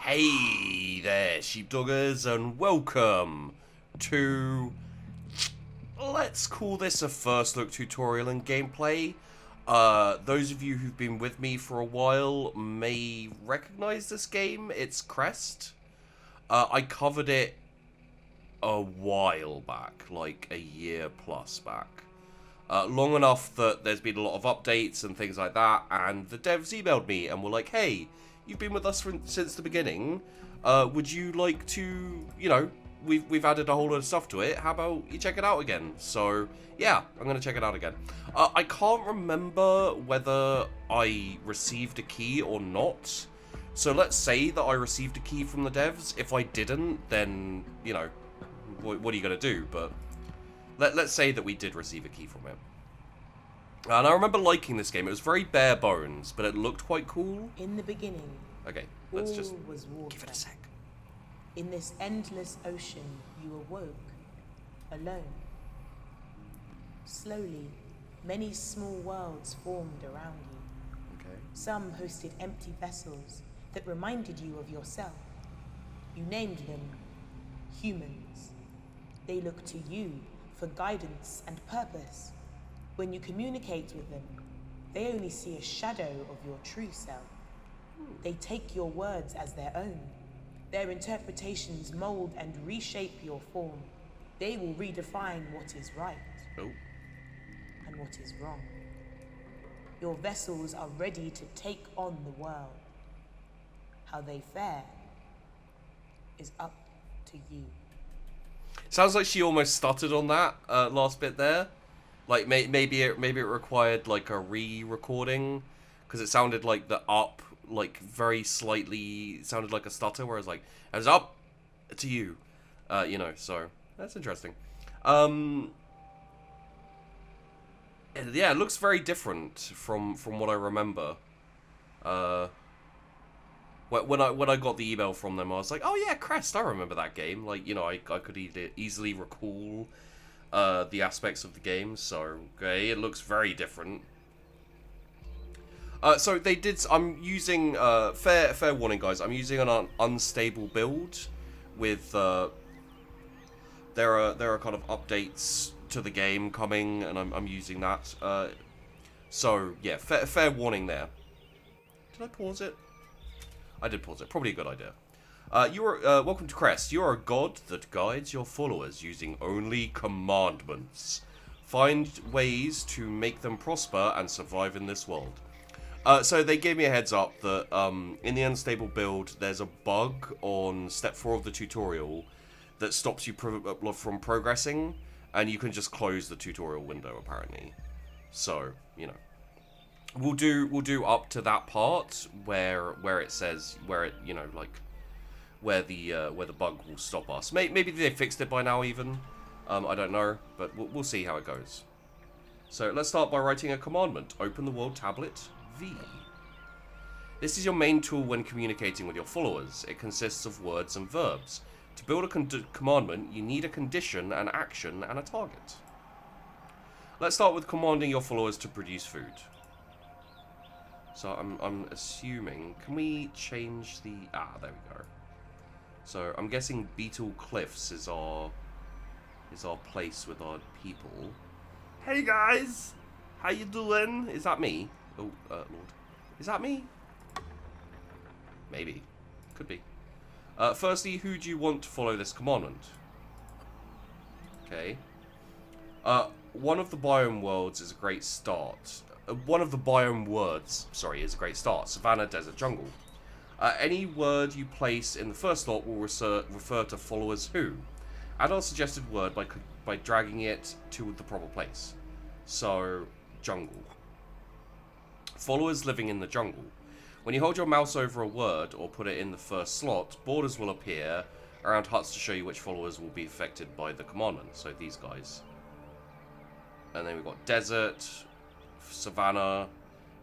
Hey there, sheepdoggers, and welcome to, let's call this a first look tutorial and gameplay. Those of you who've been with me for a while may recognize this game. It's Crest. I covered it a while back, like a year plus back. Long enough that there's been a lot of updates and things like that, and the devs emailed me and were like, hey, you've been with us since the beginning. Would you like to, you know, we've added a whole lot of stuff to it. How about you check it out again? So, yeah, I'm going to check it out again. I can't remember whether I received a key or not. So let's say that I received a key from the devs. If I didn't, then, you know, what are you going to do? But let's say that we did receive a key from it. And I remember liking this game. It was very bare bones, but it looked quite cool. In the beginning, okay, let's all just was water. give it a sec. In this endless ocean, you awoke, alone. Slowly, many small worlds formed around you. Okay. Some hosted empty vessels that reminded you of yourself. You named them humans. They look to you for guidance and purpose. When you communicate with them, they only see a shadow of your true self. They take your words as their own. Their interpretations mold and reshape your form. They will redefine what is right and what is wrong. Your vessels are ready to take on the world. How they fare is up to you. Sounds like she almost stuttered on that last bit there. Like maybe it required like a re-recording, because it sounded like the up, like very slightly sounded like a stutter, whereas like it was up to you, you know. So that's interesting. Yeah, it looks very different from what I remember. When I got the email from them, I was like, oh yeah, Crest, I remember that game. Like, you know, I could easily recall the aspects of the game, so okay, it looks very different. So they did. I'm using fair warning, guys. I'm using an unstable build with there are kind of updates to the game coming, and I'm using that. So yeah, fair warning there. Did I pause it? I did pause it. Probably a good idea. Welcome to Crest. You are a god that guides your followers using only commandments. Find ways to make them prosper and survive in this world. So they gave me a heads up that in the unstable build, there's a bug on step 4 of the tutorial that stops you from progressing, and you can just close the tutorial window apparently. So, you know. We'll do up to that part where it says you know, like where the bug will stop us. Maybe they fixed it by now even. I don't know, but we'll see how it goes. So let's start by writing a commandment. Open the world tablet V. This is your main tool when communicating with your followers. It consists of words and verbs. To build a commandment, you need a condition, an action, and a target. Let's start with commanding your followers to produce food. So I'm assuming, can we change the, there we go. So I'm guessing Beetle Cliffs is our place with our people. Hey guys, how you doing? Is that me? Oh, Lord, is that me? Maybe, could be. Firstly, who do you want to follow this commandment? Okay. One of the biome worlds is a great start. One of the biome words, sorry, is a great start. Savannah, desert, jungle. Any word you place in the first slot will refer to followers who. Add our suggested word by dragging it to the proper place. So, jungle. Followers living in the jungle. When you hold your mouse over a word or put it in the first slot, borders will appear around huts to show you which followers will be affected by the commandment. So these guys. And then we've got desert, savannah,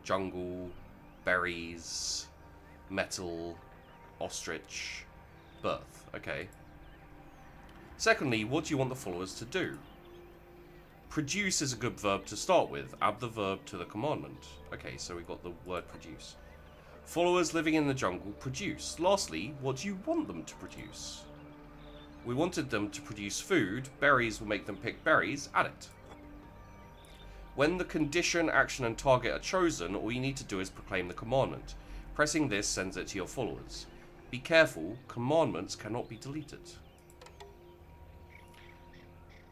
jungle, berries, metal, ostrich, birth. Okay. Secondly, what do you want the followers to do? Produce is a good verb to start with. Add the verb to the commandment. Okay, so we've got the word produce. Followers living in the jungle produce. Lastly, what do you want them to produce? We wanted them to produce food. Berries will make them pick berries. Add it. When the condition, action, and target are chosen, all you need to do is proclaim the commandment. Pressing this sends it to your followers. Be careful, commandments cannot be deleted.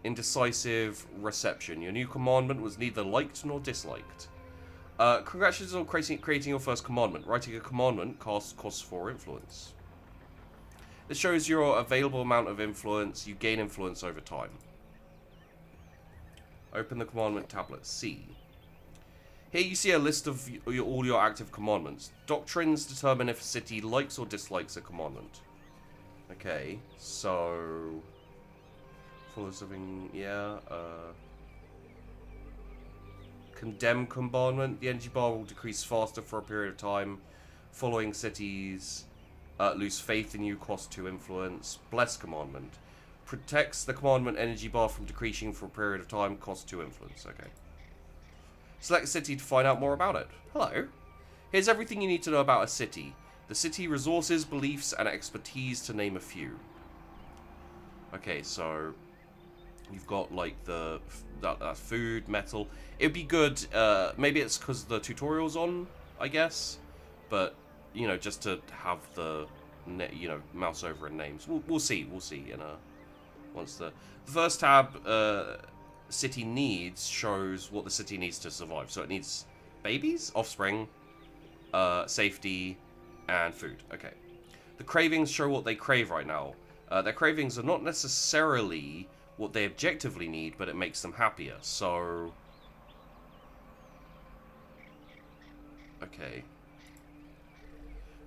Indecisive reception. Your new commandment was neither liked nor disliked. Congratulations on creating your first commandment. Writing a commandment costs 4 influence. This shows your available amount of influence. You gain influence over time. Open the commandment tablet. C. Here you see a list of all your active commandments. Doctrines determine if a city likes or dislikes a commandment. Okay, so... Followers living... Yeah, Condemn commandment. The energy bar will decrease faster for a period of time. Following cities lose faith in you, cost 2 influence. Bless commandment. Protects the commandment energy bar from decreasing for a period of time, cost 2 influence. Okay. Select a city to find out more about it. Hello. Here's everything you need to know about a city. The city resources, beliefs, and expertise, to name a few. Okay, so you've got like that food, metal. It'd be good. Maybe it's because the tutorial's on, I guess. But you know, just to have the mouse over in names. We'll see. We'll see in a once the first tab. City needs shows what the city needs to survive. So it needs babies, offspring, safety, and food. Okay. The cravings show what they crave right now. Their cravings are not necessarily what they objectively need, but it makes them happier. So... Okay.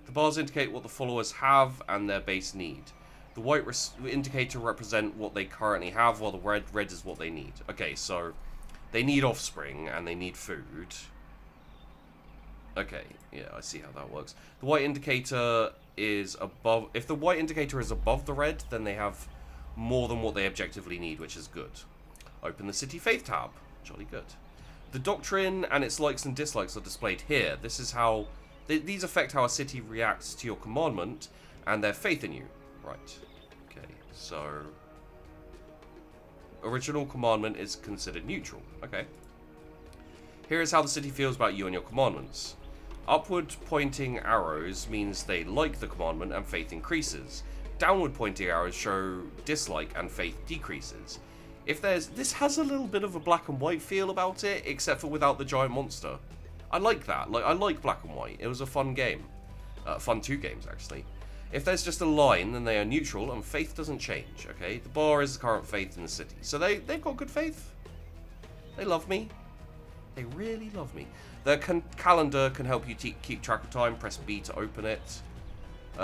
The bars indicate what the followers have and their base need. The white indicator represent what they currently have, while the red is what they need. Okay, so they need offspring and they need food. Okay, yeah, I see how that works. The white indicator is above... If the white indicator is above the red, then they have more than what they objectively need, which is good. Open the City Faith tab. Jolly good. The doctrine and its likes and dislikes are displayed here. This is how... These affect how a city reacts to your commandment and their faith in you. Right. Okay, so... Original commandment is considered neutral. Okay. Here is how the city feels about you and your commandments. Upward pointing arrows means they like the commandment and faith increases. Downward pointing arrows show dislike and faith decreases. If there's... This has a little bit of a black and white feel about it, except for without the giant monster. I like that. Like, I like black and white. It was a fun game. Fun 2 games, actually. If there's just a line, then they are neutral, and faith doesn't change, okay? The bar is the current faith in the city. So they've got good faith. They love me. They really love me. The calendar can help you keep track of time. Press B to open it.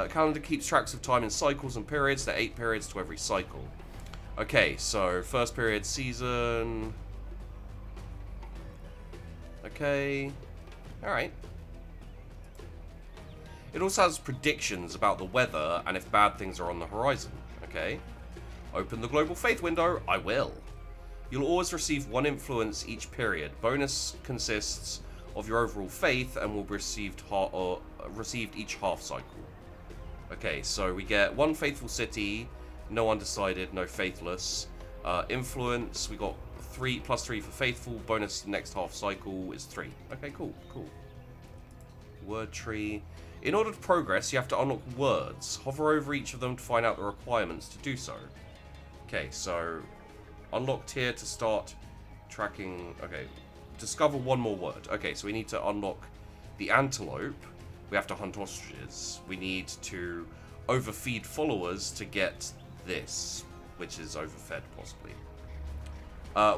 Calendar keeps tracks of time in cycles and periods. There are 8 periods to every cycle. Okay, so first period, season. Okay. Alright. It also has predictions about the weather and if bad things are on the horizon. Okay. Open the Global Faith window. I will. You'll always receive 1 influence each period. Bonus consists of your overall faith and will be received each half cycle. Okay, so we get 1 faithful city, no undecided, no faithless. Influence, we got +3 for faithful. Bonus next half cycle is 3. Okay, cool, cool. Word tree. In order to progress, you have to unlock words. Hover over each of them to find out the requirements to do so. Okay, so unlocked here to start tracking. Okay, discover 1 more word. Okay, so we need to unlock the antelope. We have to hunt ostriches. We need to overfeed followers to get this, which is overfed possibly.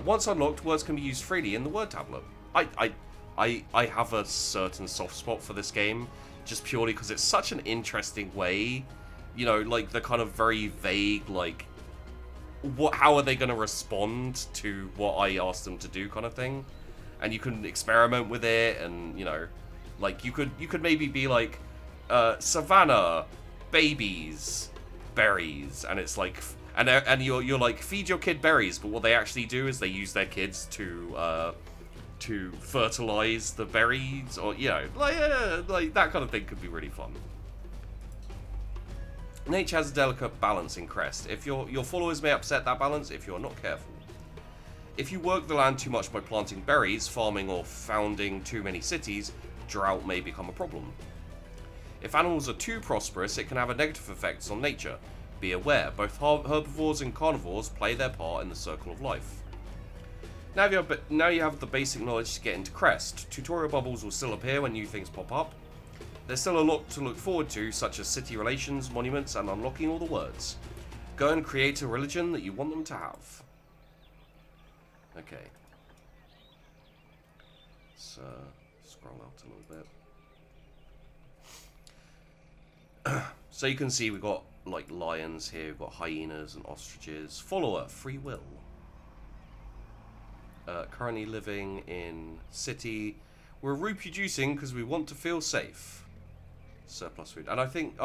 Once unlocked, words can be used freely in the word tablet. I have a certain soft spot for this game, just purely because it's such an interesting way, you know, like the kind of very vague, like, how are they going to respond to what I asked them to do kind of thing. And you can experiment with it, and, you know, like, you could maybe be like, savannah, babies, berries, and it's like, and you're like, feed your kid berries, but what they actually do is they use their kids to to fertilize the berries, or, you know, like that kind of thing could be really fun. Nature has a delicate balance in Crest. If your followers may upset that balance if you're not careful. If you work the land too much by planting berries, farming, or founding too many cities, drought may become a problem. If animals are too prosperous, it can have a negative effects on nature. Be aware, both herbivores and carnivores play their part in the circle of life. Now you have the basic knowledge to get into Crest. Tutorial bubbles will still appear when new things pop up. There's still a lot to look forward to, such as city relations, monuments, and unlocking all the words. Go and create a religion that you want them to have. Okay. Let's scroll out a little bit. So you can see we've got like lions here, we've got hyenas and ostriches. Follower, free will. Currently living in city. We're reproducing because we want to feel safe. Surplus food, and I think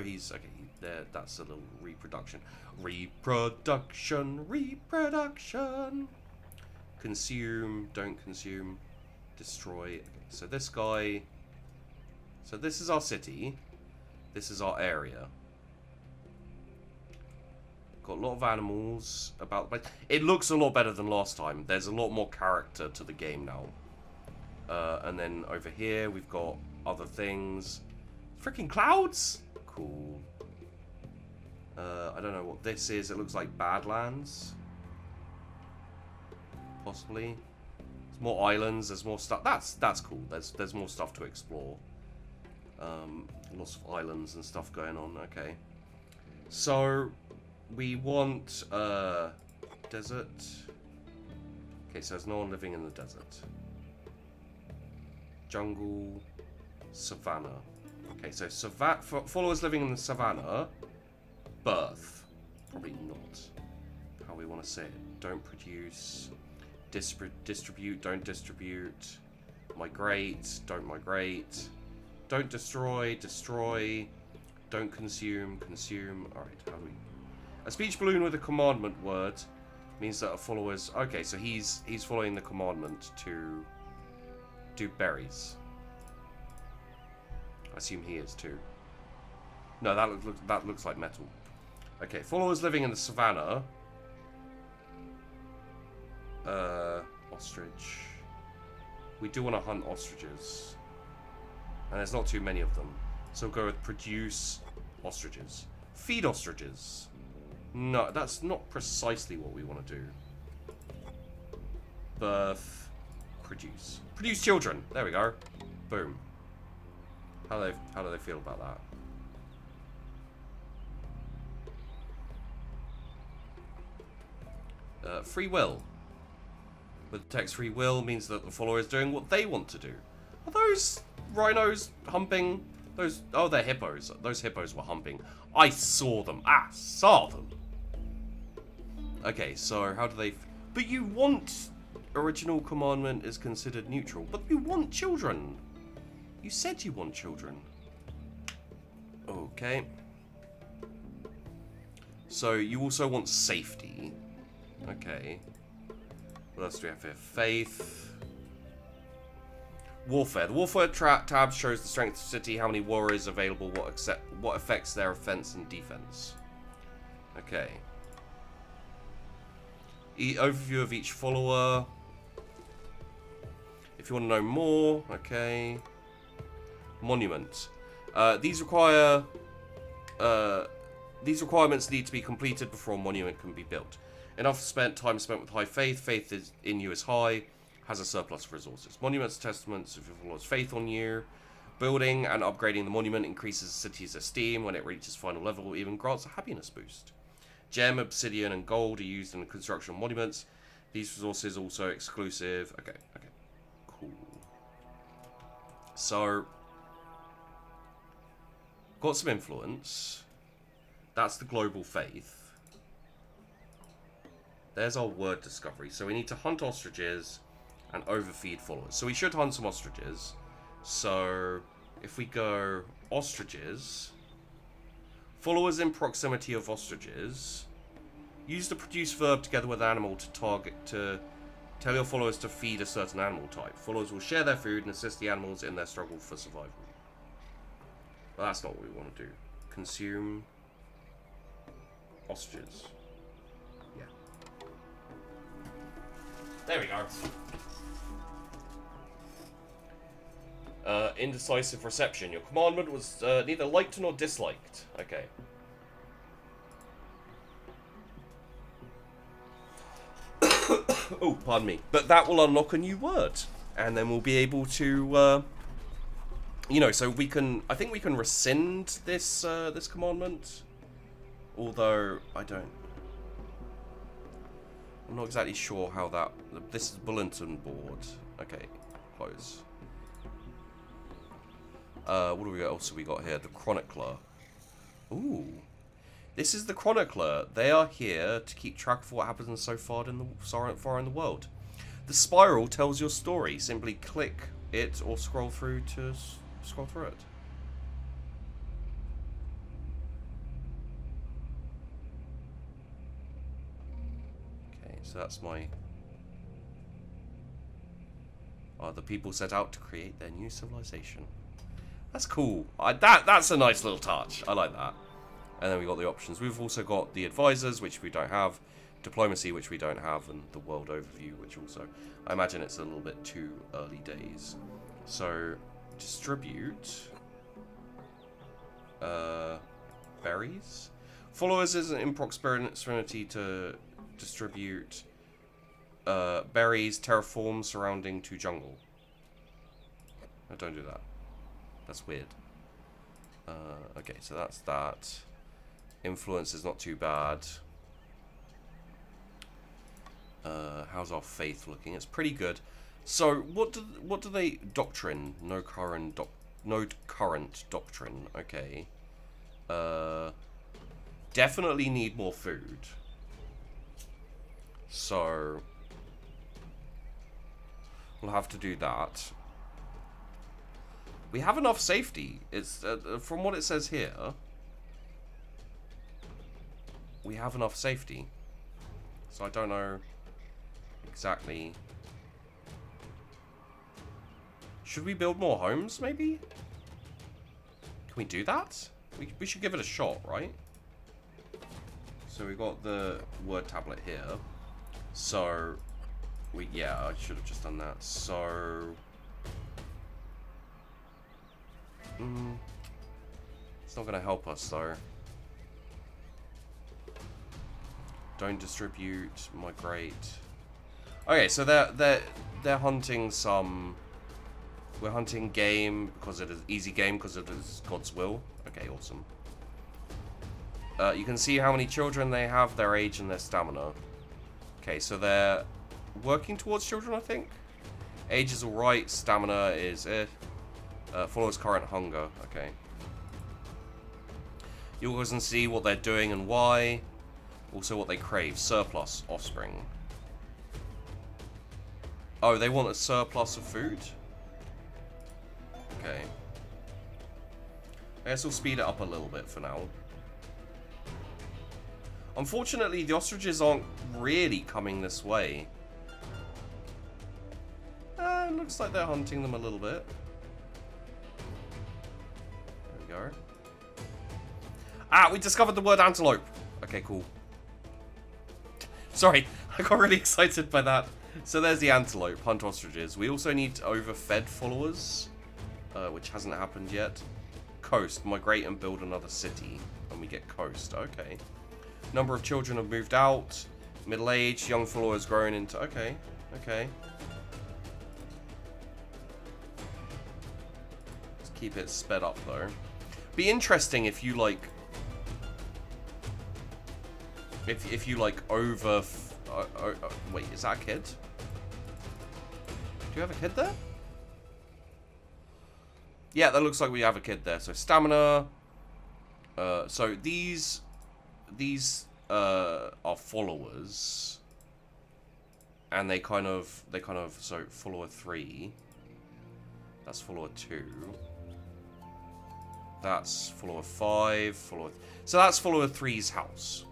he's okay. There, that's a little reproduction. Reproduction. Consume, don't consume, destroy. Okay, so this guy. So this is our city. This is our area. Got a lot of animals about. But it looks a lot better than last time. There's a lot more character to the game now. And then over here we've got other things. Freaking clouds! Cool. I don't know what this is. It looks like Badlands. Possibly. There's more islands. There's more stuff. That's cool. There's more stuff to explore. Lots of islands and stuff going on. Okay. So we want desert. Okay, so there's no one living in the desert. Jungle, savannah. Okay, so followers living in the savannah. Birth. Probably not how we want to say it. Don't produce. Distribute. Don't distribute. Migrate. Don't migrate. Don't destroy. Destroy. Don't consume. Consume. Alright, how do we... A speech balloon with a commandment word means that a follower's... Okay, so he's following the commandment to do berries. I assume he is too. No, that looks like metal. Okay, followers living in the savannah. Ostrich. We do want to hunt ostriches. And there's not too many of them. So we'll go with produce ostriches. Feed ostriches. No, that's not precisely what we want to do. Birth. Produce. Produce children. There we go. Boom. How do they feel about that? Free will. With text free will means that the follower is doing what they want to do. Are those rhinos humping? Oh, they're hippos. Those hippos were humping. I saw them. Saw them. Okay, so how do they... But you want... Original commandment is considered neutral. But you want children. You said you want children. Okay. So you also want safety. Okay. What else do we have here? Faith. Warfare. The warfare tab shows the strength of the city, how many warriors available, what affects their offense and defense. Okay. Overview of each follower. If you want to know more, okay. Monument. These requirements need to be completed before a monument can be built. Enough time spent with high faith. Faith in you is high. Has a surplus of resources. Monuments, testaments of your followers' faith on you. Building and upgrading the monument increases the city's esteem when it reaches final level, even grants a happiness boost. Gem, obsidian, and gold are used in the construction of monuments. These resources also exclusive. Okay, cool. So, got some influence. That's the global faith. There's our word discovery. So we need to hunt ostriches and overfeed followers. So we should hunt some ostriches. So if we go ostriches, followers in proximity of ostriches, use the produce verb together with animal to Tell your followers to feed a certain animal type. Followers will share their food and assist the animals in their struggle for survival. But that's not what we want to do. Consume ostriches. Yeah. There we go. Indecisive reception. Your commandment was neither liked nor disliked. Okay. Oh, pardon me. But that will unlock a new word. And then we'll be able to, you know, so we can, I think we can rescind this, this commandment. Although, I'm not exactly sure how that, this is bulletin board. Okay, close. What do we else have we got here? The Chronicler. Ooh. This is the Chronicler. They are here to keep track of what happens so far in the world. The spiral tells your story. Simply click it or scroll through to scroll through it. Okay, so that's my... the people set out to create their new civilization. That's cool. That's a nice little touch. I like that. And then we got the options. We've also got the advisors, which we don't have, diplomacy, which we don't have, and the world overview, which also, I imagine it's a little bit too early days. So, distribute. Berries. Followers is an improximity to distribute berries, terraform surrounding to jungle. No, don't do that. That's weird. Okay, so that's that. Influence is not too bad. How's our faith looking? It's pretty good. So what do they doctrine? No current doctrine. Okay. Definitely need more food. So we'll have to do that. We have enough safety. It's from what it says here. We have enough safety. So I don't know exactly. Should we build more homes, maybe? Can we do that? We should give it a shot, right? So we got the word tablet here. So yeah, I should have just done that. So it's not going to help us though. Don't distribute, migrate. Okay, so they're hunting some. We're hunting game because it is easy game because it is God's will. Okay, awesome. You can see how many children they have, their age, and their stamina. Okay, so they're working towards children, I think. Age is alright. Stamina is follows current hunger. Okay. You guys can see what they're doing and why. Also what they crave. Surplus offspring. Oh, they want a surplus of food? Okay. I guess we'll speed it up a little bit for now. Unfortunately, the ostriches aren't really coming this way. Looks like they're hunting them a little bit. There we go. Ah, we discovered the word antelope. Okay, cool. Sorry, I got really excited by that. So there's the antelope, hunt ostriches. We also need overfed followers, which hasn't happened yet. Coast, migrate and build another city. And we get coast, okay. Number of children have moved out. Middle age, young followers growing into, okay, okay. Let's keep it sped up though. Be interesting if you like, if you like over, wait, is that a kid? Do you have a kid there? Yeah, that looks like we have a kid there. So stamina. So these are followers, and they kind of so follower 3. That's follower 2. That's follower 5. So that's follower 3's house.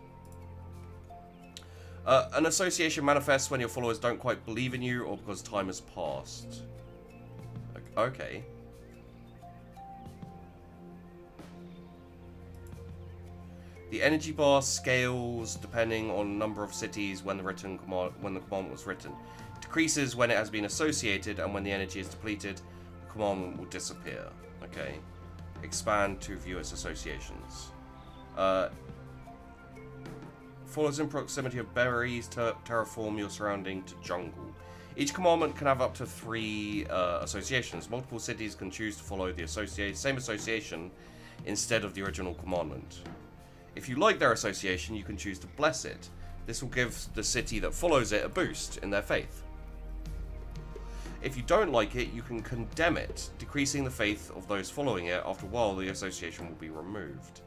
An association manifests when your followers don't quite believe in you or because time has passed. Okay. The energy bar scales depending on number of cities when the commandment was written. It decreases when it has been associated, and when the energy is depleted, the commandment will disappear. Okay. Expand to view its associations. Followers in proximity of berries terraform your surrounding to jungle. Each commandment can have up to 3 associations. Multiple cities can choose to follow the same association instead of the original commandment. If you like their association, you can choose to bless it. This will give the city that follows it a boost in their faith. If you don't like it, you can condemn it, decreasing the faith of those following it. After a while, the association will be removed.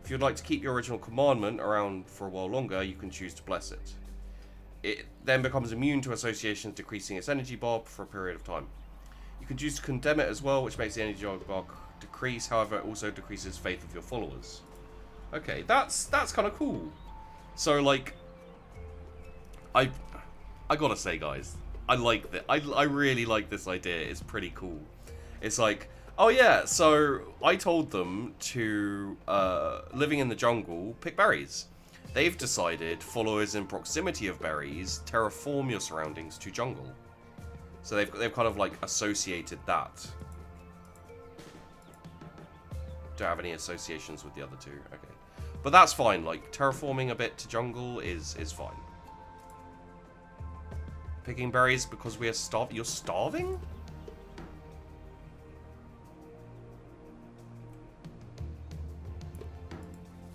If you'd like to keep your original commandment around for a while longer, you can choose to bless it. It then becomes immune to associations, decreasing its energy bar for a period of time. You can choose to condemn it as well, which makes the energy bar decrease. However, it also decreases faith of your followers. Okay, that's kind of cool. So, like, I gotta say, guys, I like that. I really like this idea. It's pretty cool. It's like, oh yeah, so I told them to, living in the jungle, pick berries. They've decided followers in proximity of berries terraform your surroundings to jungle. So they've kind of like associated that. Don't have any associations with the other two. Okay. But that's fine, like, terraforming a bit to jungle is fine. Picking berries because we are You're starving?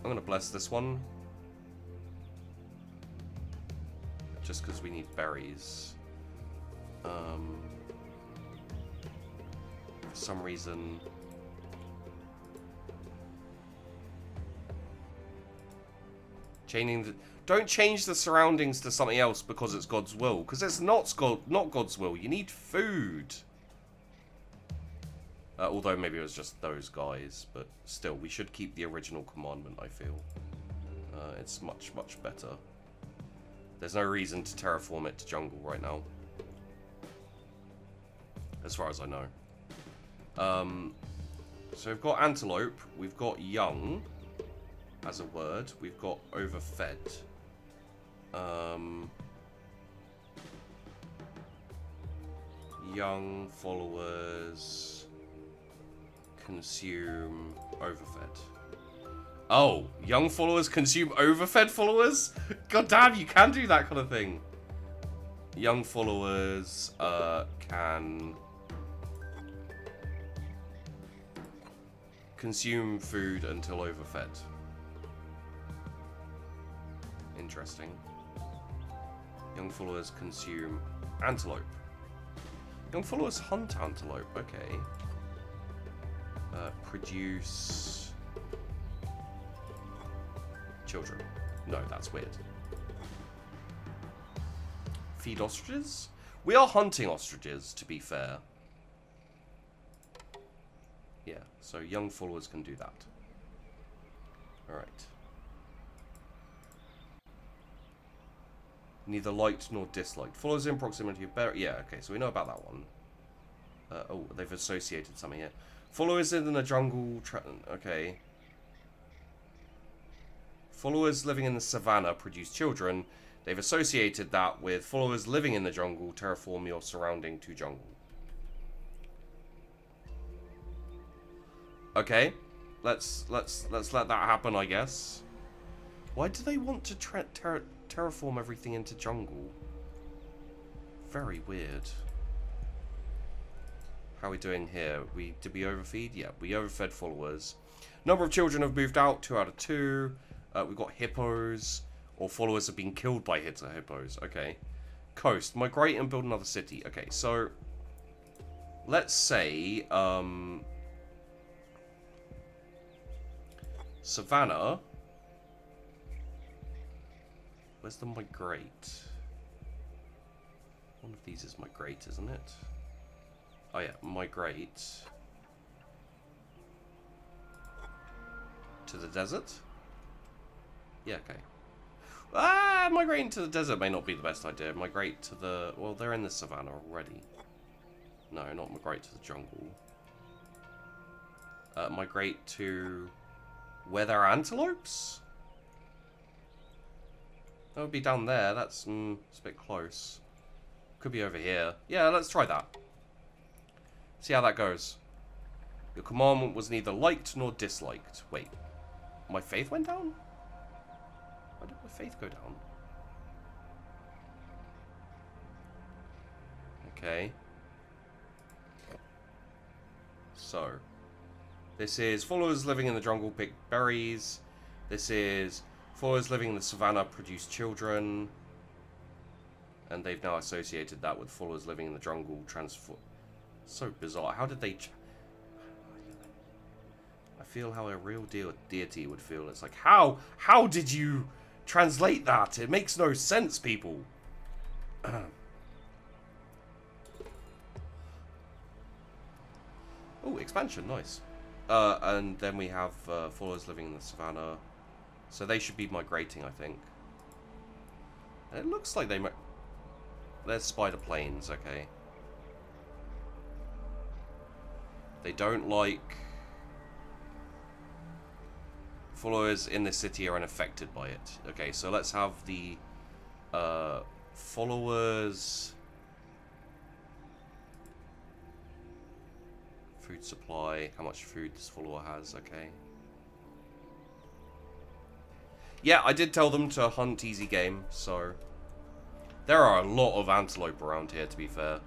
I'm gonna bless this one. Just because we need berries. For some reason... Don't change the surroundings to something else because it's God's will. Because it's not God's will. You need food. Although maybe it was just those guys. But still, we should keep the original commandment, I feel. It's much, much better. There's no reason to terraform it to jungle right now. As far as I know. So we've got antelope. We've got young. As a word, we've got overfed. Young followers consume overfed. Oh, young followers consume overfed followers? God damn, you can do that kind of thing. Young followers can consume food until overfed. Interesting. Young followers consume antelope. Young followers hunt antelope. Okay. Produce children. No, that's weird. Feed ostriches? We are hunting ostriches, to be fair. Yeah, so young followers can do that. Alright. Neither liked nor disliked. Followers in proximity of bear. Yeah, okay, so we know about that one. Oh, they've associated something here. Followers in the jungle. Okay. Followers living in the savannah produce children. They've associated that with followers living in the jungle terraform your surrounding to jungle. Okay, let's let that happen, I guess. Why do they want to terraform everything into jungle? Very weird. How are we doing here? Did we overfeed? Yeah, we overfed followers. Number of children have moved out, 2 out of 2. We've got hippos, or followers have been killed by hippos. Okay. Coast, migrate and build another city. Okay, so let's say savannah. Where's the migrate? One of these is migrate, isn't it? Oh yeah, migrate to the desert. Yeah, okay. Migrating to the desert may not be the best idea. Migrate to the... Well, they're in the savannah already. No, not migrate to the jungle. Migrate to... Where there are antelopes? That would be down there. That's it's a bit close. Could be over here. Yeah, let's try that. See how that goes. Your commandment was neither liked nor disliked. Wait. My faith went down? Why did my faith go down? Okay. So. This is followers living in the jungle pick berries. This is followers living in the savannah produce children. And they've now associated that with followers living in the jungle transform. So bizarre. How did they... I feel how a real deity would feel. It's like, how did you translate that? It makes no sense, people. Oh, expansion, nice. And then we have followers living in the savannah. So they should be migrating, I think. And it looks like they might... There's spider planes, okay. They don't like... Followers in the city are unaffected by it. Okay, so let's have the followers... Food supply, how much food this follower has, okay. Yeah, I did tell them to hunt easy game, so... There are a lot of antelope around here, to be fair.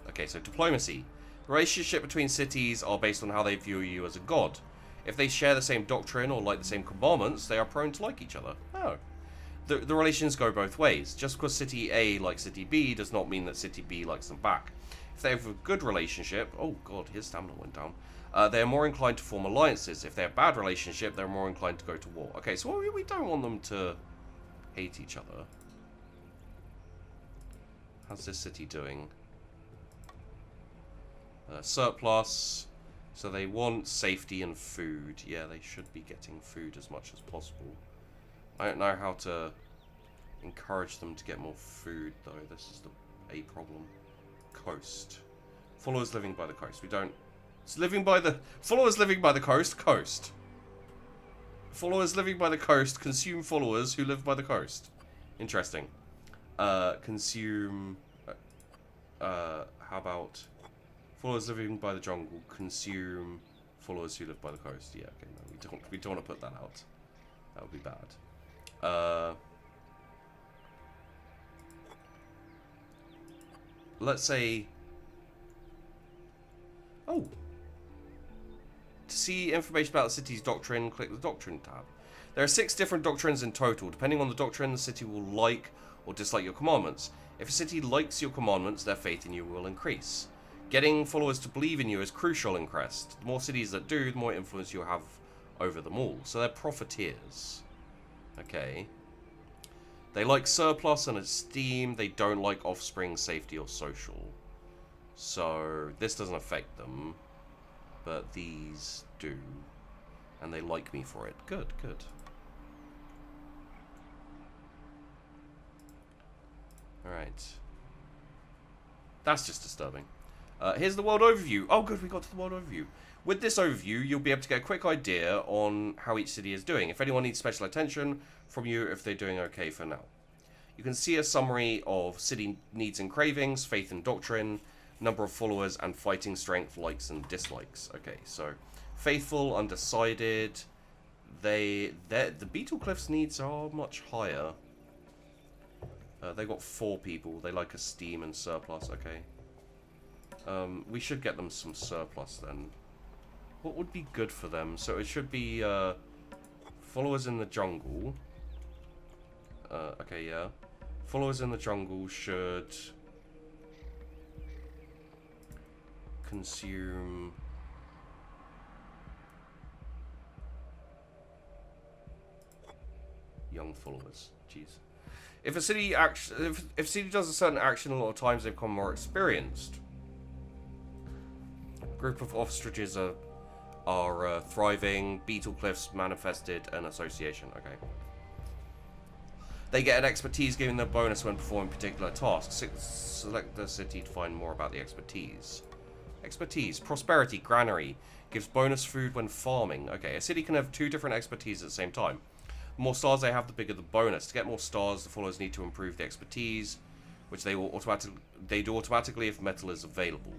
Okay, so diplomacy. The relationship between cities are based on how they view you as a god. If they share the same doctrine or like the same commandments, they are prone to like each other. Oh. The relations go both ways. Just because City A likes City B does not mean that City B likes them back. If they have a good relationship... Oh god, his stamina went down. They are more inclined to form alliances. If they have a bad relationship, they're more inclined to go to war. Okay, so we don't want them to hate each other. How's this city doing? Surplus. So they want safety and food. Yeah, they should be getting food as much as possible. I don't know how to encourage them to get more food, though. This is a problem. Coast. Followers living by the coast. We don't... It's living by the... Followers living by the coast. Coast. Followers living by the coast consume followers who live by the coast. Interesting. Consume... how about... Followers living by the jungle consume followers who live by the coast. Yeah, okay, no, we don't want to put that out. That would be bad. Let's say... Oh! To see information about the city's doctrine, click the Doctrine tab. There are 6 different doctrines in total. Depending on the doctrine, the city will like or dislike your commandments. If a city likes your commandments, their faith in you will increase. Getting followers to believe in you is crucial in Crest. The more cities that do, the more influence you'll have over them all. So they're profiteers. Okay. They like surplus and esteem. They don't like offspring, safety, or social. So this doesn't affect them. But these do. And they like me for it. Good, good. Alright. That's just disturbing. Here's the world overview. Oh, good, we got to the world overview. With this overview, you'll be able to get a quick idea on how each city is doing. If anyone needs special attention from you, if they're doing okay for now. You can see a summary of city needs and cravings, faith and doctrine, number of followers, and fighting strength, likes and dislikes. Okay, so faithful, undecided. The Beetle Cliff's needs are much higher. They got 4 people. They like esteem and surplus. Okay. We should get them some surplus then. What would be good for them? So it should be followers in the jungle. Okay, yeah. Followers in the jungle should consume young followers. Jeez. If a city if a city does a certain action a lot of times, they become more experienced. Group of ostriches are thriving. Beetle cliffs manifested an association. Okay. They get an expertise giving them a bonus when performing particular tasks. Select the city to find more about the expertise. Expertise. Prosperity. Granary. Gives bonus food when farming. Okay, a city can have 2 different expertise at the same time. The more stars they have, the bigger the bonus. To get more stars, the followers need to improve the expertise, which they do automatically if metal is available.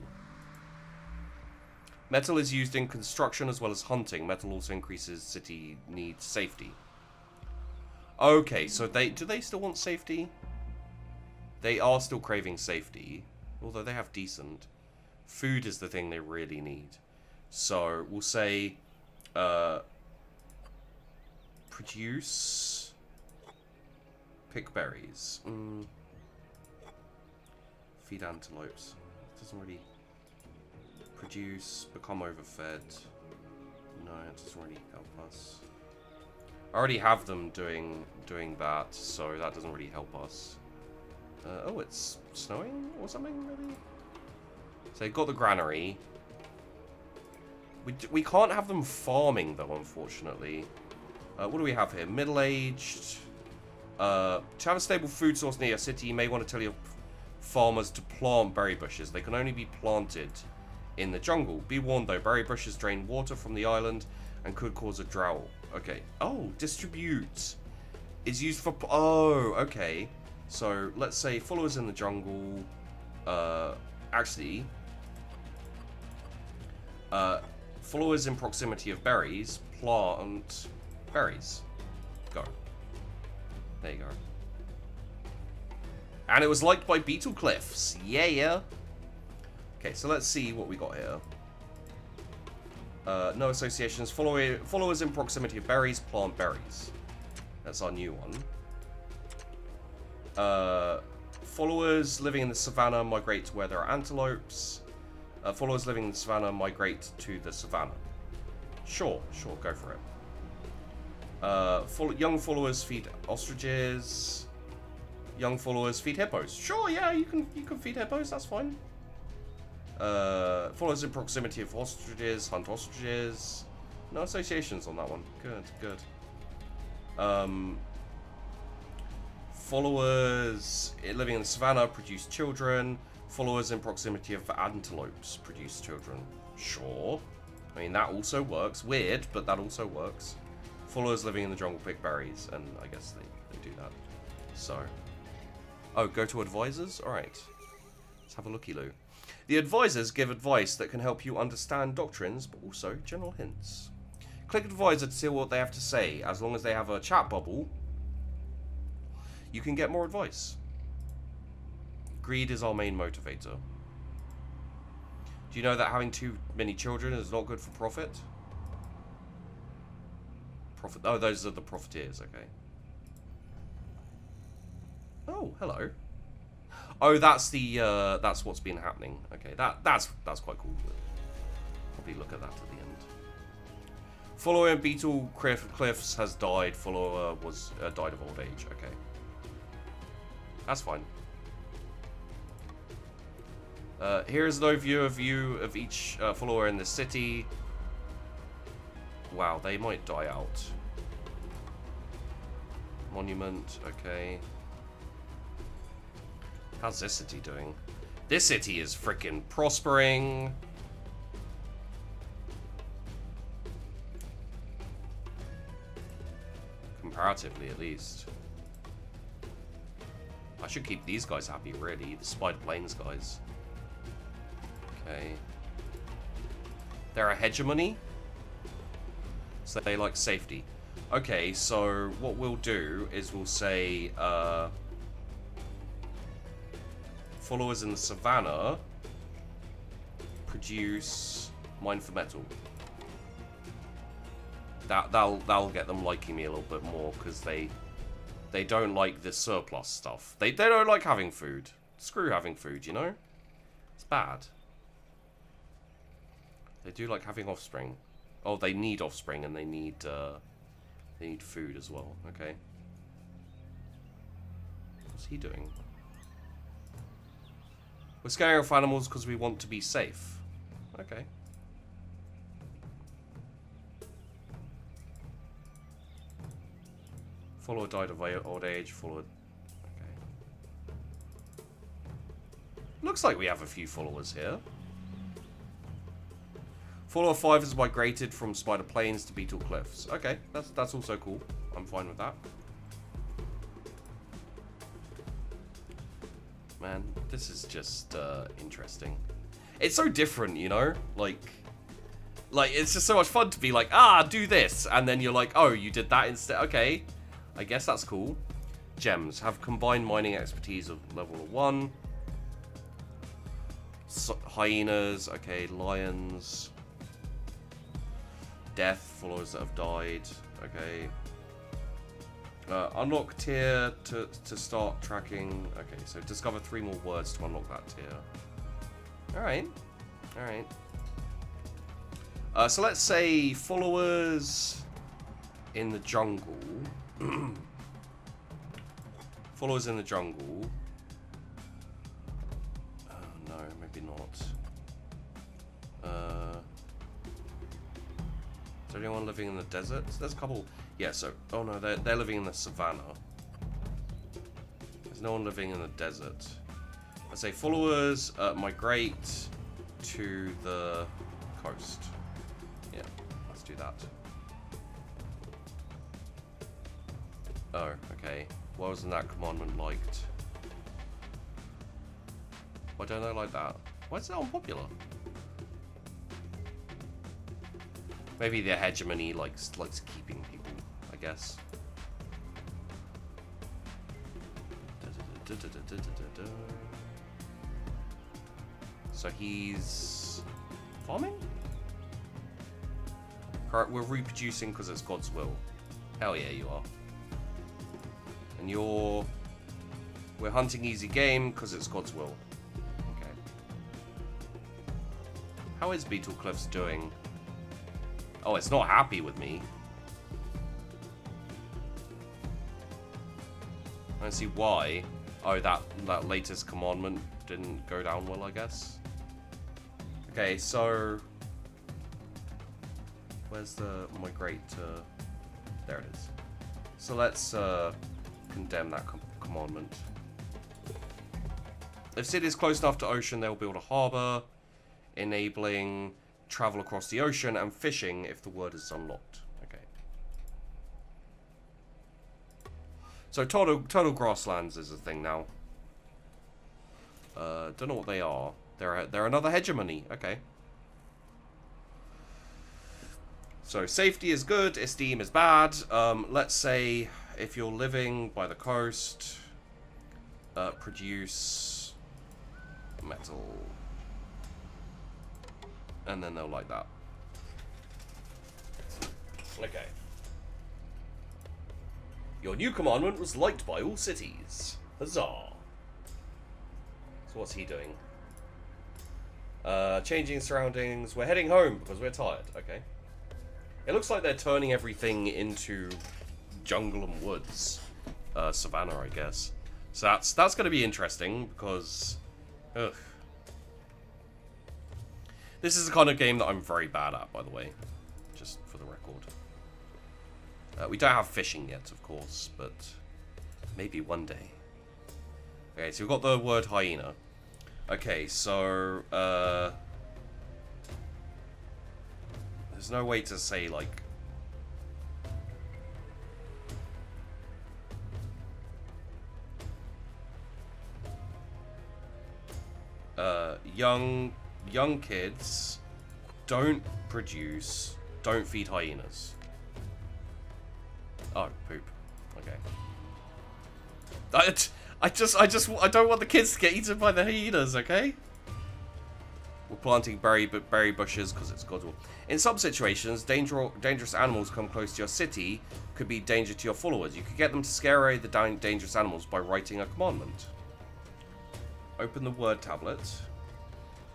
Metal is used in construction as well as hunting. Metal also increases city need safety. Okay, so do they still want safety? They are still craving safety, although they have decent. Food is the thing they really need. So we'll say produce, pick berries, feed antelopes. Doesn't really produce, become overfed. No, it doesn't really help us. I already have them doing that, so that doesn't really help us. Oh, it's snowing or something, maybe? So they've got the granary. We can't have them farming, though, unfortunately. What do we have here? Middle-aged. To have a stable food source near a city, you may want to tell your farmers to plant berry bushes. They can only be planted in the jungle. Be warned, though, berry bushes drain water from the island and could cause a drought. Okay. Oh, distribute is used for... Oh, okay. So, let's say followers in the jungle... actually... followers in proximity of berries plant berries. Go. There you go. And it was liked by Beetle Cliffs. Yeah. Okay, so let's see what we got here. No associations. Followers in proximity of berries plant berries. That's our new one. Followers living in the savannah migrate to where there are antelopes. Followers living in the savannah migrate to the savannah. Sure, go for it. Young followers feed ostriches. Young followers feed hippos. Sure, yeah, you can feed hippos. That's fine. Followers in proximity of ostriches hunt ostriches. No associations on that one. Good. Followers living in the savannah produce children. Followers in proximity of antelopes produce children. Sure. I mean, that also works. Weird, but that also works. Followers living in the jungle pick berries, and I guess they do that. So. Oh, go to advisors? Alright. Let's have a looky-loo. The advisors give advice that can help you understand doctrines, but also general hints. Click advisor to see what they have to say. As long as they have a chat bubble, you can get more advice. Greed is our main motivator. Do you know that having too many children is not good for profit? Oh, those are the profiteers, okay. Oh, hello. Oh, that's the that's what's been happening. Okay, that's quite cool. We'll probably look at that at the end. Follower in Beetle Cliffs has died. Follower was died of old age. Okay, that's fine. Here's an overview of each follower in the city. Wow, they might die out. Monument, okay. How's this city doing? This city is freaking prospering. Comparatively, at least. I should keep these guys happy, really. The Spider Plains guys. Okay. They're a hegemony. So they like safety. Okay, so what we'll do is we'll say, followers in the savannah produce mine for metal. That'll get them liking me a little bit more, because they don't like the surplus stuff. They don't like having food. Screw having food, you know? It's bad. They do like having offspring. Oh, they need offspring, and they need food as well. Okay. What's he doing? We're scaring off animals because we want to be safe. Okay. Follower died of old age. Follower. Okay. Looks like we have a few followers here. Follower 5 has migrated from Spider Plains to Beetle Cliffs. Okay, that's also cool. I'm fine with that. Man, this is just interesting. It's so different, you know? Like it's just so much fun to be like, do this, and then you're like, oh, you did that instead. Okay, I guess that's cool. Gems have combined mining expertise of level 1. Hyenas, okay, lions. Death, followers that have died, okay. Unlock tier to start tracking. Okay, so discover 3 more words to unlock that tier. Alright. Alright. So let's say followers in the jungle. Followers in the jungle. Oh, no, maybe not. Is there anyone living in the desert? There's a couple. Yeah, so... Oh, no, they're living in the savannah. There's no one living in the desert. I say followers migrate to the coast. Yeah, let's do that. Oh, okay. Why wasn't that commandment liked? Why don't I like that? Why is that unpopular? Maybe the hegemony likes keeping people, I guess. So he's farming? We're reproducing because it's God's will. Hell yeah, you are. And we're hunting easy game because it's God's will. Okay. How is Beetle Cliffs doing? Oh, it's not happy with me. I don't see why. Oh, that latest commandment didn't go down well, I guess. Okay, so where's the migrate? There it is. So let's condemn that commandment. If city is close enough to ocean, they'll build a harbor, enabling travel across the ocean and fishing if the word is unlocked. Okay. So total grasslands is a thing now. Don't know what they are. They're another hegemony. Okay. So safety is good, esteem is bad. Let's say if you're living by the coast, produce metal. And then they'll like that. Okay. Your new commandment was liked by all cities. Huzzah. So what's he doing? Changing surroundings. We're heading home because we're tired. Okay. It looks like they're turning everything into jungle and woods. Savannah, I guess. So that's going to be interesting because... Ugh. This is the kind of game that I'm very bad at, by the way. Just for the record. We don't have fishing yet, of course, but maybe one day. Okay, so we've got the word hyena. Okay, so... there's no way to say, like... young kids don't feed hyenas. Oh, poop. Okay. I don't want the kids to get eaten by the hyenas, okay? We're planting berry bushes because it's God's will. In some situations, dangerous animals come close to your city, could be danger to your followers. You could get them to scare away the dangerous animals by writing a commandment. Open the word tablet.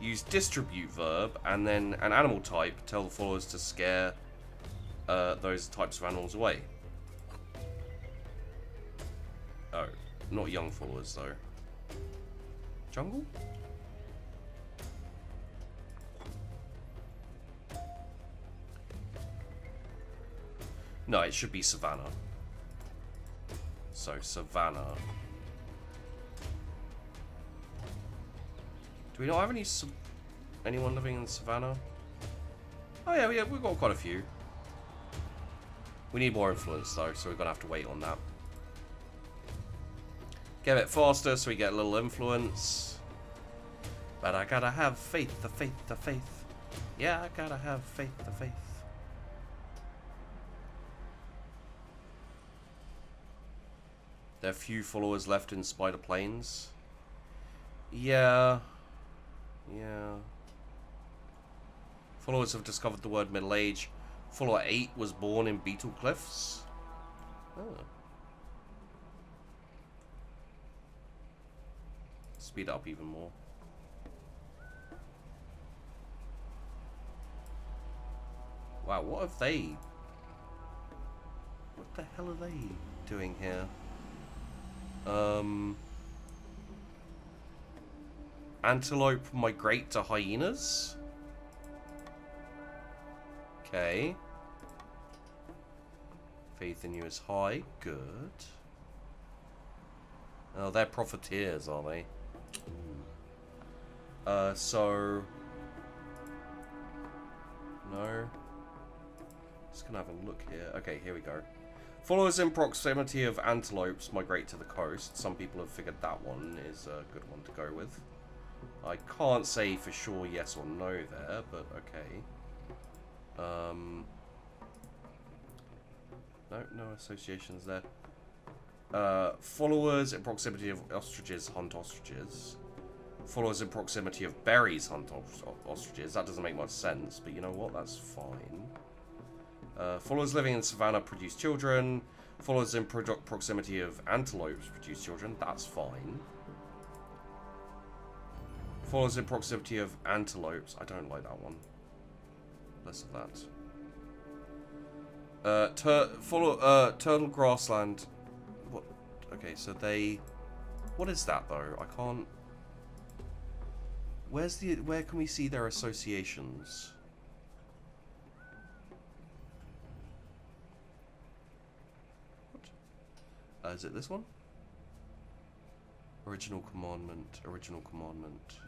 Use distribute verb and then an animal type. Tell the followers to scare those types of animals away. Oh, not young followers though. Jungle? No, it should be savannah. So, savannah. Do we not have anyone living in savannah? Oh yeah, we've got quite a few. We need more influence though, so we're gonna have to wait on that. Get it faster so we get a little influence. But I gotta have faith, the faith, the faith. Yeah, I gotta have faith, the faith. There are few followers left in Spider Plains. Yeah. Yeah. Followers have discovered the word middle age. Follower 8 was born in Beetle Cliffs. Oh. Speed it up even more. Wow, what have they... What the hell are they doing here? Antelope migrate to hyenas? Okay. Faith in you is high. Good. Oh, they're profiteers, are they? So... No. Just gonna have a look here. Okay, here we go. Followers in proximity of antelopes migrate to the coast. Some people have figured that one is a good one to go with. I can't say for sure yes or no there, but okay. No associations there. Followers in proximity of ostriches hunt ostriches. Followers in proximity of berries hunt ostriches. That doesn't make much sense, but you know what? That's fine. Followers living in savannah produce children. Followers in proximity of antelopes produce children. That's fine. Followers in proximity of antelopes. I don't like that one. Less of that. Turtle grassland. What? Okay, so they... What is that, though? I can't... Where can we see their associations? What? Is it this one? Original commandment. Original commandment.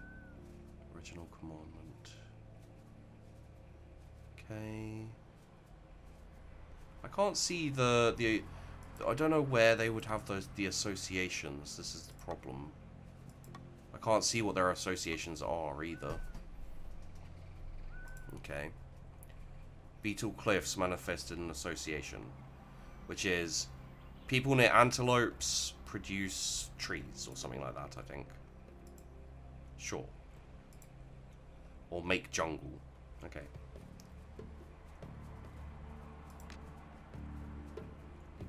Original commandment. Okay. I can't see the I don't know where they would have the associations. This is the problem. I can't see what their associations are either. Okay. Beetle Cliffs manifested an association, which is people near antelopes produce trees or something like that, I think. Sure. Or make jungle. Okay.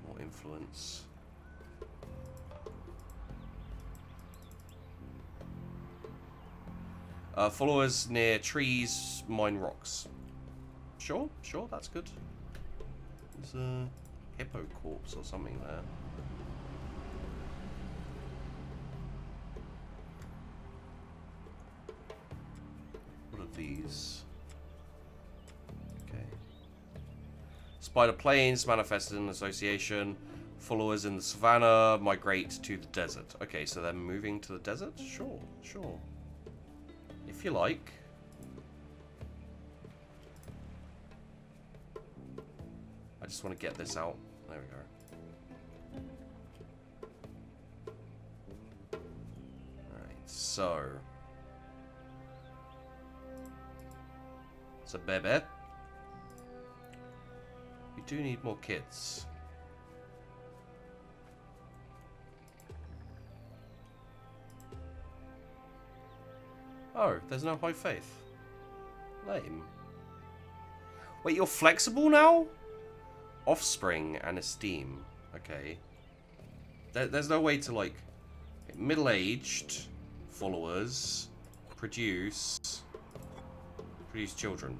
More influence. Followers near trees mine rocks. Sure, that's good. There's a hippo corpse or something there. What are these? Okay. Spider Plains manifested an association. Followers in the savannah migrate to the desert. Okay, so they're moving to the desert? Sure. If you like. I just want to get this out. There we go. Alright, so. It's a baby. We do need more kids. Oh, there's no high faith. Lame. Wait, you're flexible now? Offspring and esteem. Okay. There's no way to, like... Middle-aged followers produce children.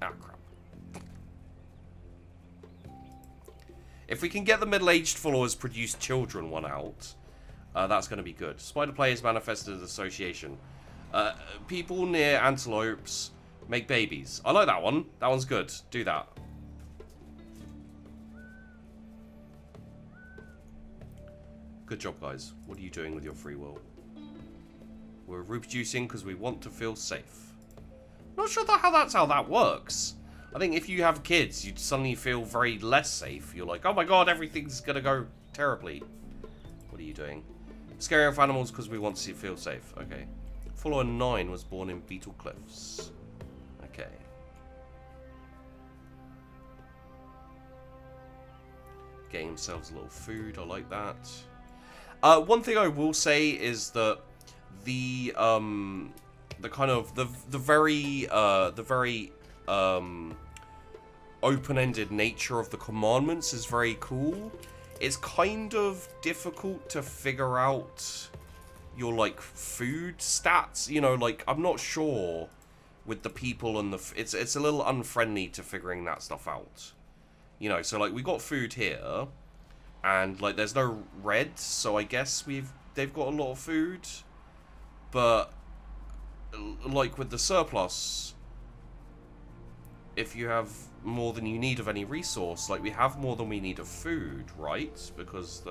Ah, crap. If we can get the middle-aged followers produce children one out... that's going to be good. Spider players manifested an association. People near antelopes make babies. I like that one. That one's good. Do that. Good job, guys. What are you doing with your free will? We're reproducing because we want to feel safe. Not sure how that works. I think if you have kids, you suddenly feel very less safe. You're like, oh my god, everything's gonna go terribly. What are you doing? Scaring off animals because we want to feel safe. Okay. Follower 9 was born in Beetle Cliffs. Okay. Getting themselves a little food. I like that. One thing I will say is that the kind of the very open-ended nature of the commandments is very cool. It's kind of difficult to figure out your like food stats. You know, like I'm not sure with the people and it's a little unfriendly to figuring that stuff out. You know, so like we got food here, and like there's no red, so I guess they've got a lot of food, but like with the surplus, if you have more than you need of any resource, like we have more than we need of food, right? Because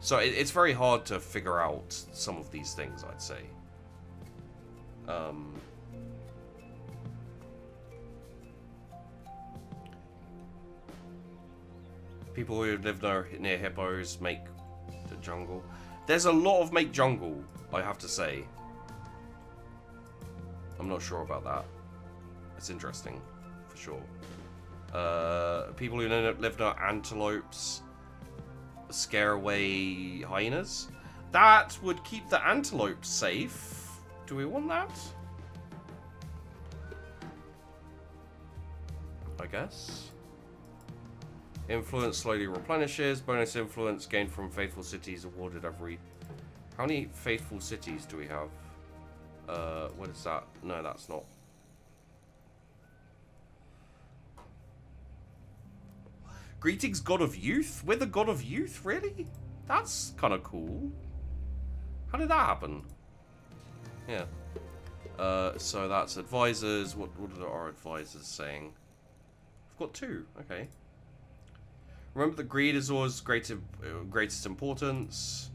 so it's very hard to figure out some of these things, I'd say. People who live near hippos make the jungle. There's a lot of make jungle, I have to say. I'm not sure about that. It's interesting, for sure. People who live near antelopes scare away hyenas. That would keep the antelopes safe. Do we want that? I guess. Influence slowly replenishes. Bonus influence gained from faithful cities awarded every... How many faithful cities do we have? What is that? No, that's not. Greetings, God of Youth? We're the God of Youth? Really? That's kind of cool. How did that happen? Yeah. So that's advisors. What are our advisors saying? I've got 2. Okay. Remember that greed is always greatest importance.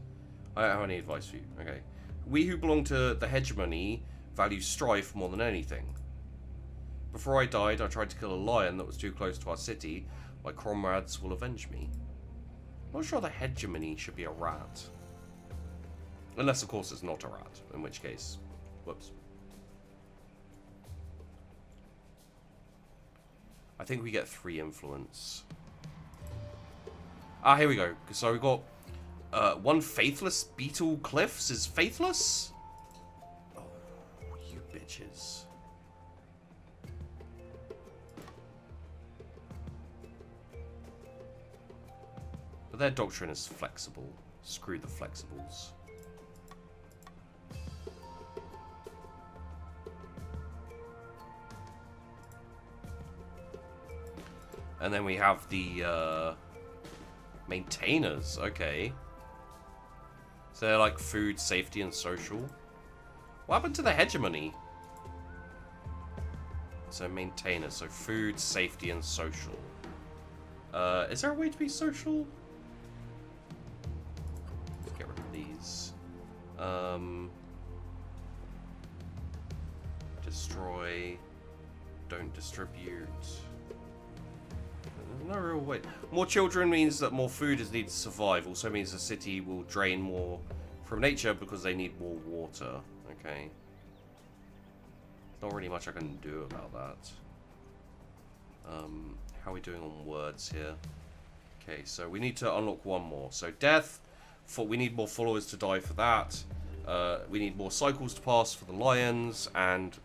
I don't have any advice for you. Okay. We who belong to the hegemony value strife more than anything. Before I died, I tried to kill a lion that was too close to our city. My comrades will avenge me. I'm not sure the hegemony should be a rat. Unless, of course, it's not a rat. In which case, whoops. I think we get 3 influence. Ah, here we go. So we got 1 faithless Beetle Cliffs is faithless? Oh, you bitches. But their doctrine is flexible. Screw the flexibles. And then we have the maintainers. Okay. So they're like food, safety, and social. What happened to the hegemony? So maintainers. So food, safety, and social. Is there a way to be social? Let's get rid of these. Destroy. Don't distribute. No real way. More children means that more food is needed to survive. Also means the city will drain more from nature because they need more water. Okay. Not really much I can do about that. How are we doing on words here? Okay, so we need to unlock 1 more. So death. We need more followers to die for that. We need more cycles to pass for the lions. And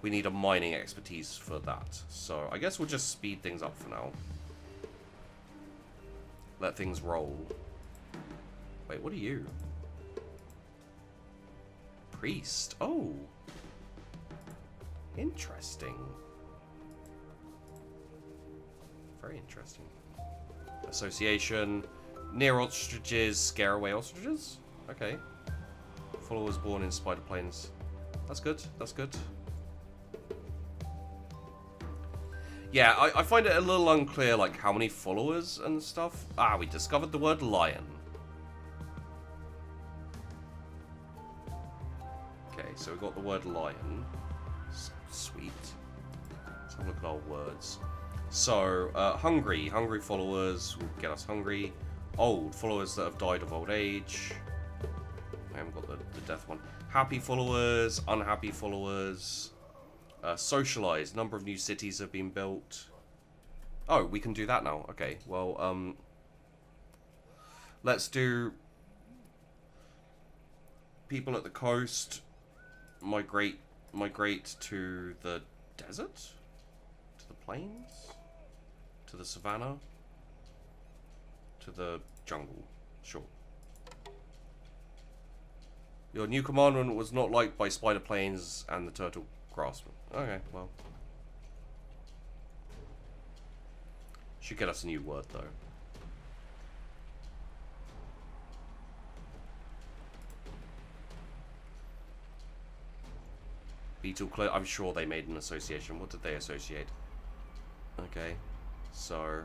we need a mining expertise for that. So I guess we'll just speed things up for now. Let things roll. Wait, what are you? Priest. Oh. Interesting. Very interesting. Association. Near ostriches scare away ostriches? Okay. Followers born in spider plains. That's good. That's good. Yeah, I find it a little unclear, like, how many followers and stuff. Ah, we discovered the word lion. Okay, so we got the word lion. Sweet. Let's have a look at our words. So, hungry. Hungry followers will get us hungry. Old. Followers that have died of old age. I haven't got the death one. Happy followers. Unhappy followers. Socialized. Number of new cities have been built. Oh, we can do that now. Okay, well, let's do people at the coast migrate to the desert, to the plains, to the savannah, to the jungle. Sure. Your new commandment was not liked by spider plains and the turtle craftsman. Okay, well. Should get us a new word, though. Beetle Cliff. I'm sure they made an association. What did they associate? Okay, so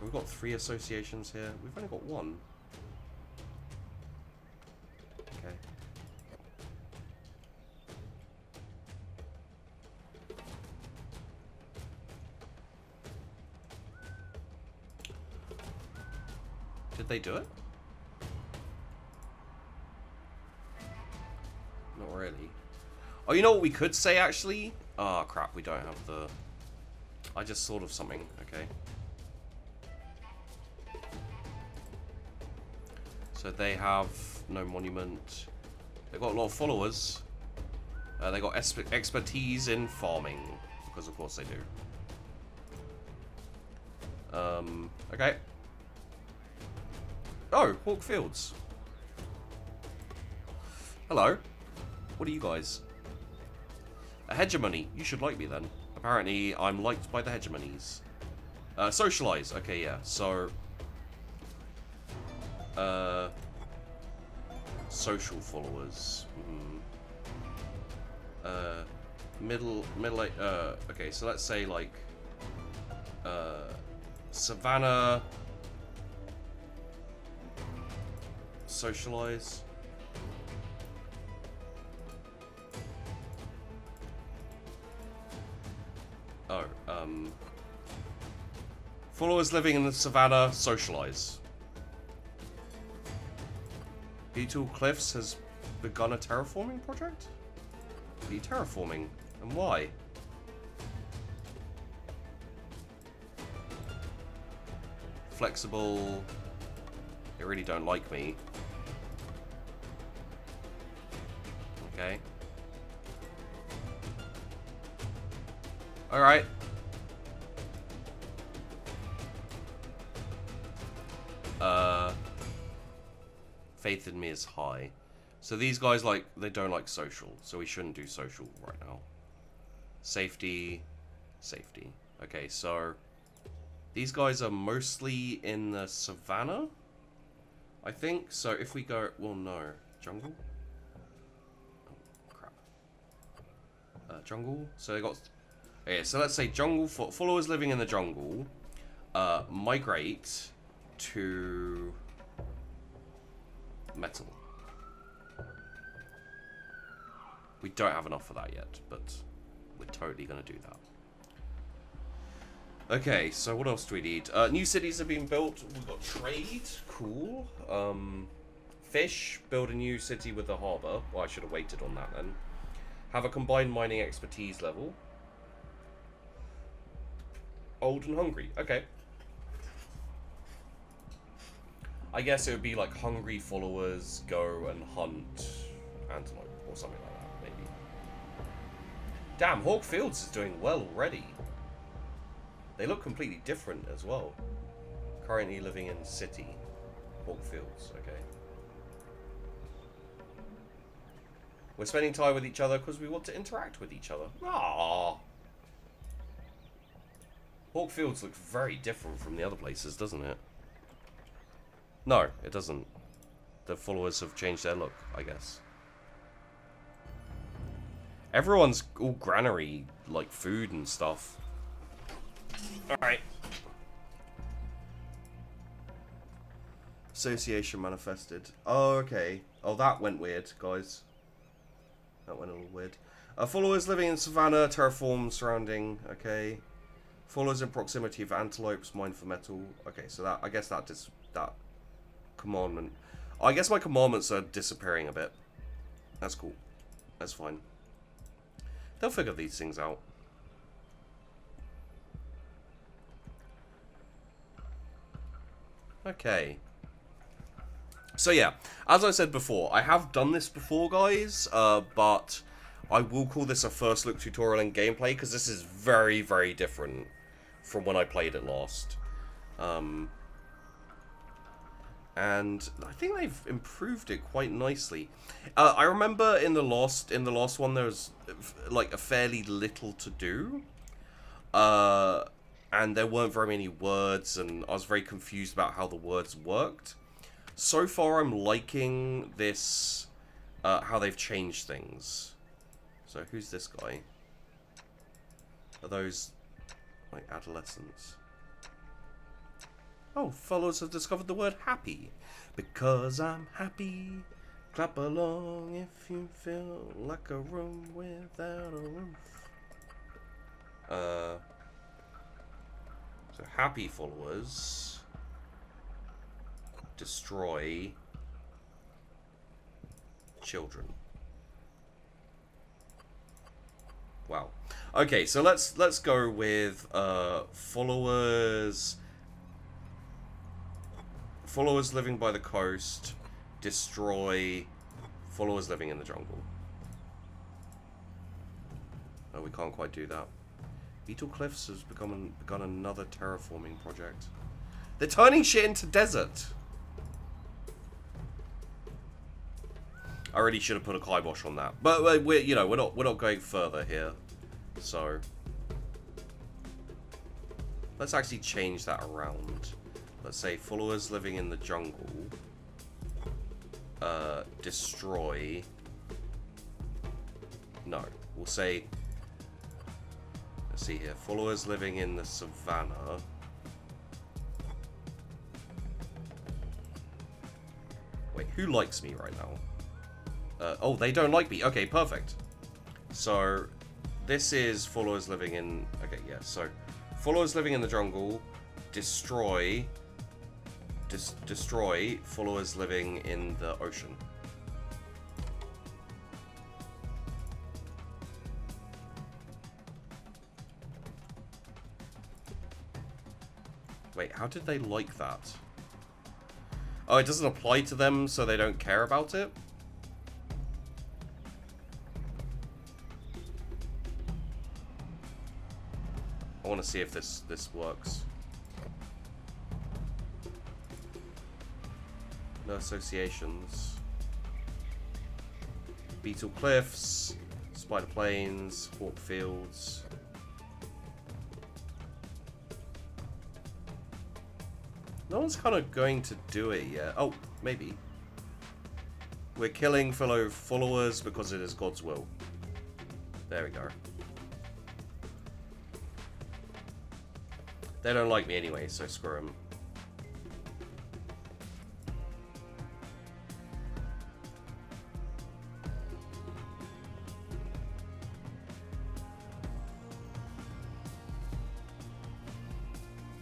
we've got 3 associations here. We've only got 1. Okay. Did they do it? Not really. Oh, you know what we could say, actually? Oh, crap, we don't have the... I just thought of something, okay. So they have no monument. They've got a lot of followers. They got expertise in farming, because of course they do. Okay. Oh, Hawk Fields. Hello. What are you guys? A hegemony. You should like me then. Apparently, I'm liked by the hegemonies. Socialize. Okay, yeah. So, social followers. Okay, so let's say like, Savannah. Socialize. Oh, followers living in the savannah, socialize. Beetle Cliffs has begun a terraforming project? What are you terraforming? And why? Flexible. They really don't like me. Okay. Alright. Faith in me is high. So these guys, like, they don't like social. So we shouldn't do social right now. Safety. Safety. Okay, so these guys are mostly in the savannah, I think. So if we go... Well, no. Jungle? Oh, crap. Jungle? So they got... Okay, so let's say jungle followers living in the jungle migrate to metal. We don't have enough for that yet, but we're totally going to do that. Okay, so what else do we need? New cities have been built. We've got trade. Cool. Fish. Build a new city with a harbour. Well, I should have waited on that then. Have a combined mining expertise level. Old and hungry. Okay. I guess it would be like hungry followers go and hunt antelope or something like that, maybe. Damn, Hawk Fields is doing well already. They look completely different as well. Currently living in city. Hawk Fields, okay. We're spending time with each other because we want to interact with each other. Aww. Hawk Fields looks very different from the other places, doesn't it? No, it doesn't. The followers have changed their look, I guess. Everyone's all granary, like food and stuff. Alright. Association manifested. Oh, okay. Oh, that went weird, guys. That went a little weird. Followers living in savannah, terraform surrounding. Okay. Followers in proximity of antelopes, mine for metal. Okay, so that, I guess that commandment. I guess my commandments are disappearing a bit. That's cool. That's fine. They'll figure these things out. Okay. So yeah, as I said before, I have done this before, guys, but I will call this a first look tutorial and gameplay, because this is very, very different from when I played it last. And I think they've improved it quite nicely. I remember in the last one there was like a fairly little to do, and there weren't very many words, and I was very confused about how the words worked. So far, I'm liking this, how they've changed things. So who's this guy? Are those like adolescents? Oh, followers have discovered the word happy. Because I'm happy. Clap along if you feel like a room without a roof. So happy followers destroy children. Wow. Okay, so let's go with followers living by the coast destroy followers living in the jungle. Oh, we can't quite do that. Beetle Cliffs has begun another terraforming project. They're turning shit into desert. I really should have put a kibosh on that, but we're not going further here. So let's actually change that around. Let's say followers living in the jungle destroy. No, we'll say. Let's see here. Followers living in the savannah. Wait, who likes me right now? Oh, they don't like me. Okay, perfect. So this is followers living in. Okay, yeah. So followers living in the jungle destroy followers living in the ocean. Wait, how did they like that? Oh, it doesn't apply to them, so they don't care about it? I want to see if this works. No associations. Beetle Cliffs, Spider Plains, Hawk Fields. No one's kind of going to do it yet. Oh, maybe. We're killing fellow followers because it is God's will. There we go. They don't like me anyway, so screw them.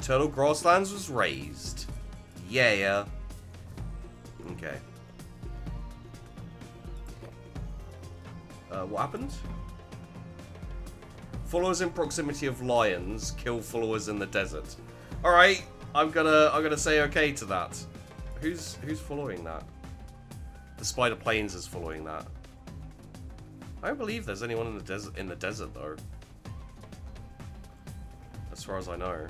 Turtle Grasslands was raised. Yeah. Okay. What happened? Followers in proximity of lions kill followers in the desert. All right, I'm gonna say okay to that. Who's following that? The Spider Plains is following that. I don't believe there's anyone in the desert though. As far as I know.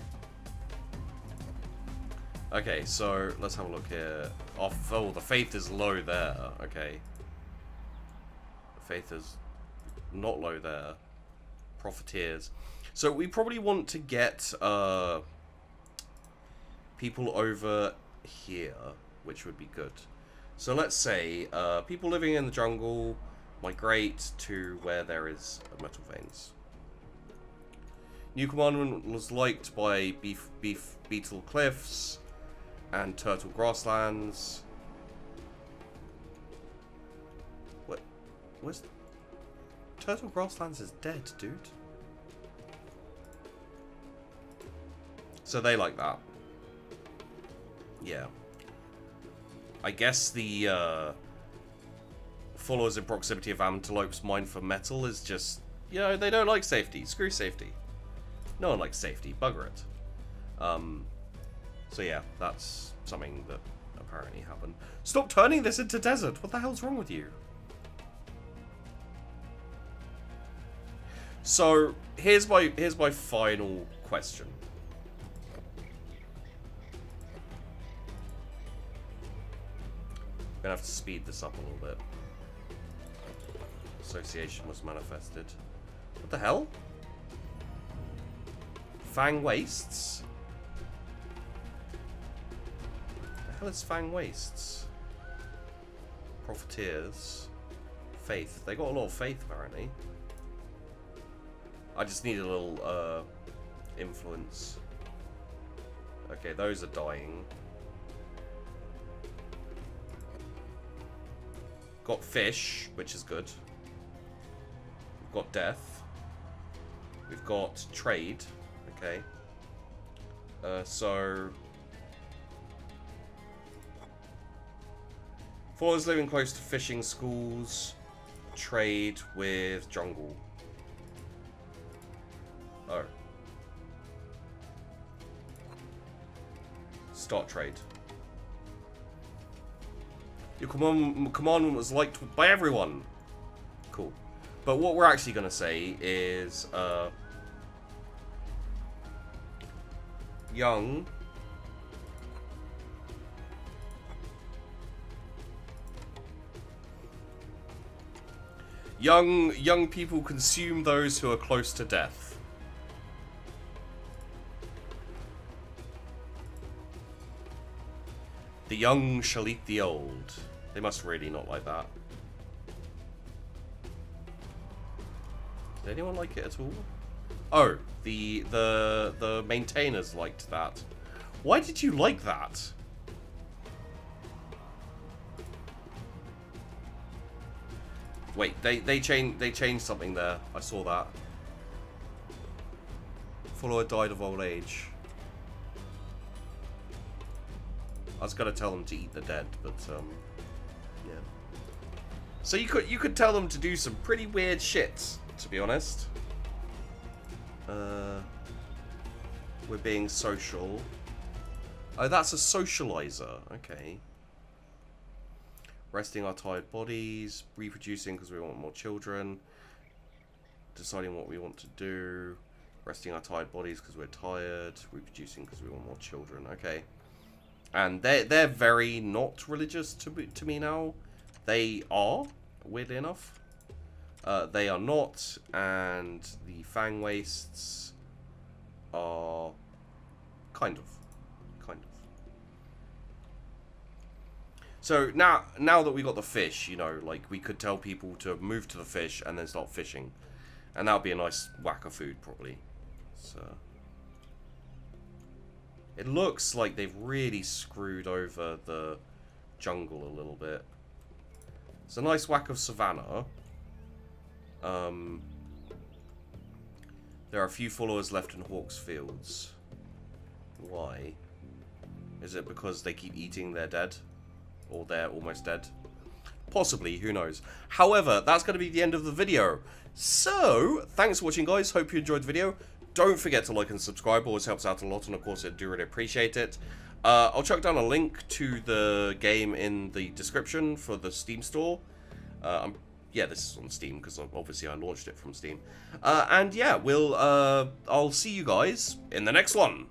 Okay, so let's have a look here. Oh, the faith is low there. Okay. The faith is not low there. Profiteers. So we probably want to get people over here, which would be good. So let's say people living in the jungle migrate to where there is metal veins. New commandment was liked by Beetle Cliffs and Turtle Grasslands. What? Where's... Turtle Grasslands is dead, dude. So they like that. Yeah. I guess the followers in proximity of antelopes mine for metal is just, you know, they don't like safety. Screw safety. No one likes safety. Bugger it. So yeah, that's something that apparently happened. Stop turning this into desert. What the hell's wrong with you? So here's my final question. I'm gonna have to speed this up a little bit. Association was manifested. What the hell? Fang Wastes? What the hell is Fang Wastes? Profiteers. Faith. They got a lot of faith, apparently. I just need a little, influence. Okay, those are dying. Got fish, which is good. We've got death. We've got trade. Okay. So... followers living close to fishing schools. Trade with jungle. Oh. Start trade. Your commandment was liked by everyone. Cool. But what we're actually going to say is, young people consume those who are close to death. The young shall eat the old. They must really not like that. Did anyone like it at all? Oh, the maintainers liked that. Why did you like that? Wait, they changed something there. I saw that. Follower died of old age. I was gonna tell them to eat the dead, but yeah. So you could tell them to do some pretty weird shit, to be honest. We're being social. Oh, that's a socializer. Okay. Resting our tired bodies, reproducing because we want more children, deciding what we want to do, resting our tired bodies because we're tired, reproducing because we want more children. Okay. And they're very not religious to me now. They are, weirdly enough. They are not, and the Fang Wastes are kind of. So now that we got the fish, you know, like we could tell people to move to the fish and then start fishing, and that would be a nice whack of food probably. So. It looks like they've really screwed over the jungle a little bit. It's a nice whack of savannah. There are a few followers left in Hawk's Fields. Why? Is it because they keep eating their dead? Or they're almost dead? Possibly, who knows. However, that's going to be the end of the video. So, thanks for watching, guys. Hope you enjoyed the video. Don't forget to like and subscribe, always helps out a lot, and of course I do really appreciate it. I'll chuck down a link to the game in the description for the Steam store. Yeah, this is on Steam, because obviously I launched it from Steam. And yeah, I'll see you guys in the next one.